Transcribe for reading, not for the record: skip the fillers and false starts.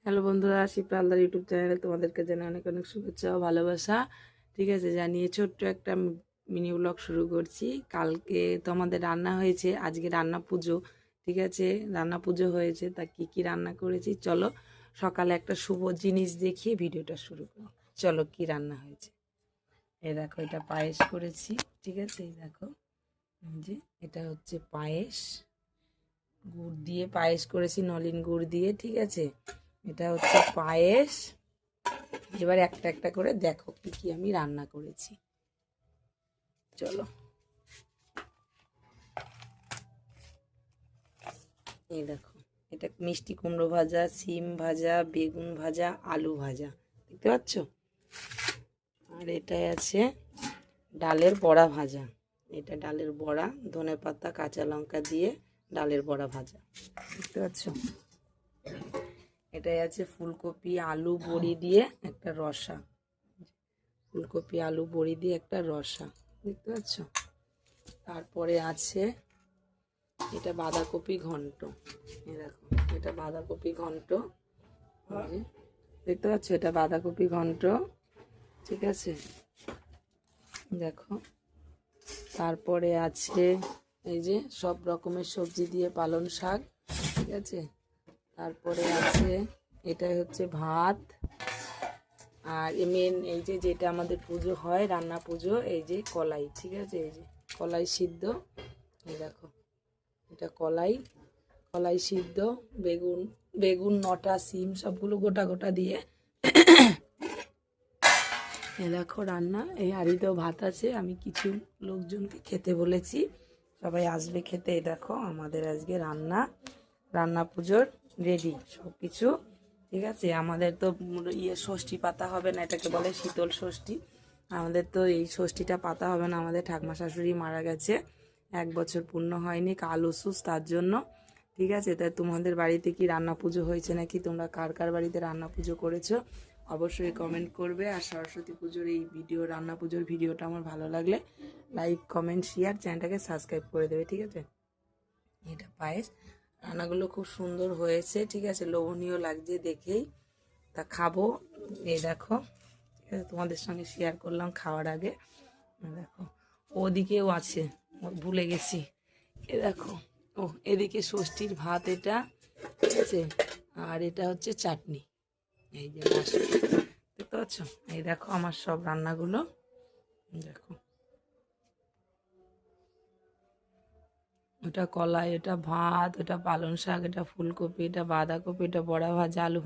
Hello বন্ধুরা, শিপ্রালদার YouTube চ্যানেলে তোমাদেরকে জানাই অনেক অনেক শুভেচ্ছা ও ভালোবাসা। ঠিক আছে, জানিয়ে ছোট্ট একটা মিনি ব্লগ শুরু করছি। কালকে তো আমাদের রান্না হয়েছে, আজকে রান্না পুজো। ঠিক আছে, রান্না পুজো হয়েছে, তা কি কি রান্না করেছি চলো সকালে একটা শুভ জিনিস দেখিয়ে ভিডিওটা শুরু করি। চলো কি রান্না হয়েছে। এই দেখো, এটা পায়েস করেছি। ঠিক আছে, এই দেখো, এই যে এটা হচ্ছে পায়েস, গুড় দিয়ে পায়েস করেছি, নলেন গুড় দিয়ে। ঠিক আছে, এটা হচ্ছে পায়েস। এবার একটা একটা করে দেখো কি কি আমি রান্না করেছি। চলো, এই দেখো, এটা মিষ্টি কুমড়ো ভাজা, সিম ভাজা, বেগুন ভাজা, আলু ভাজা, দেখতে পাচ্ছ। আর এটাই আছে ডালের বড়া ভাজা। এটা ডালের বড়া, ধনেপাতা কাঁচা লঙ্কা দিয়ে ডালের বড়া ভাজা, দেখতে পাচ্ছ। এটাই আছে ফুলকপি আলু বড়ি দিয়ে একটা রসা। ফুলকপি আলু বড়ি দিয়ে একটা রসা, দেখতে পাচ্ছ। তারপরে আছে এটা বাঁধাকপি ঘন্ট। এই দেখো, এটা বাঁধাকপি ঘন্ট, দেখতে পাচ্ছ, এটা বাঁধাকপি ঘন্ট। ঠিক আছে, দেখো। তারপরে আছে এই যে সব রকমের সবজি দিয়ে পালং শাক। ঠিক আছে, তারপরে আছে এটাই হচ্ছে ভাত। আর মেন এই যে যেটা আমাদের পুজো হয়, রান্না পুজো, এই যে কলাই। ঠিক আছে, এই যে কলাই সিদ্ধ। এই দেখো, এটা কলাই, কলাই সিদ্ধ, বেগুন, বেগুন নটা, সিম সবগুলো গোটা গোটা দিয়ে এ দেখো রান্না। এই হাঁড়িতেও ভাত আছে, আমি কিছু লোকজনকে খেতে বলেছি, সবাই আসবে খেতে। এই দেখো আমাদের আজকে রান্না, রান্না পুজোর রেডি সব কিছু। ঠিক আছে, আমাদের তো ষষ্ঠী পাতা হবে না, এটাকে বলে শীতল ষষ্ঠী। আমাদের তো এই ষষ্ঠীটা পাতা হবে না, আমাদের ঠাকুমা শাশুড়ি মারা গেছে, 1 বছর পূর্ণ হয়নি, কাল অসুস্থ, তার জন্য। ঠিক আছে, তাই তোমাদের বাড়িতে কি রান্না পুজো হয়েছে নাকি, তোমরা কার কার বাড়িতে রান্না পুজো করেছো অবশ্যই কমেন্ট করবে। আর সরস্বতী পুজোর এই ভিডিও, রান্না পুজোর ভিডিওটা আমার ভালো লাগলে লাইক কমেন্ট শেয়ার, চ্যানেলটাকে সাবস্ক্রাইব করে দেবে। ঠিক আছে, এটা পায়েস, রান্নাগুলো খুব সুন্দর হয়েছে। ঠিক আছে, লোভনীয় লাগছে দেখেই, তা খাবো। এই দেখো, ঠিক আছে, তোমাদের সঙ্গে শেয়ার করলাম খাওয়ার আগে। দেখো, ওদিকেও আছে, ভুলে গেছি। এ দেখো, ও এদিকে ষষ্ঠীর ভাত এটা। ঠিক আছে, আর এটা হচ্ছে চাটনি। এই যে দেখতে পাচ্ছ, এই দেখো আমার সব রান্নাগুলো। দেখো, ওটা কলাই, এটা ভাত, ওটা পালং শাক, এটা ফুলকপি, এটা বাঁধাকপি, এটা বড়া ভাজা, আলু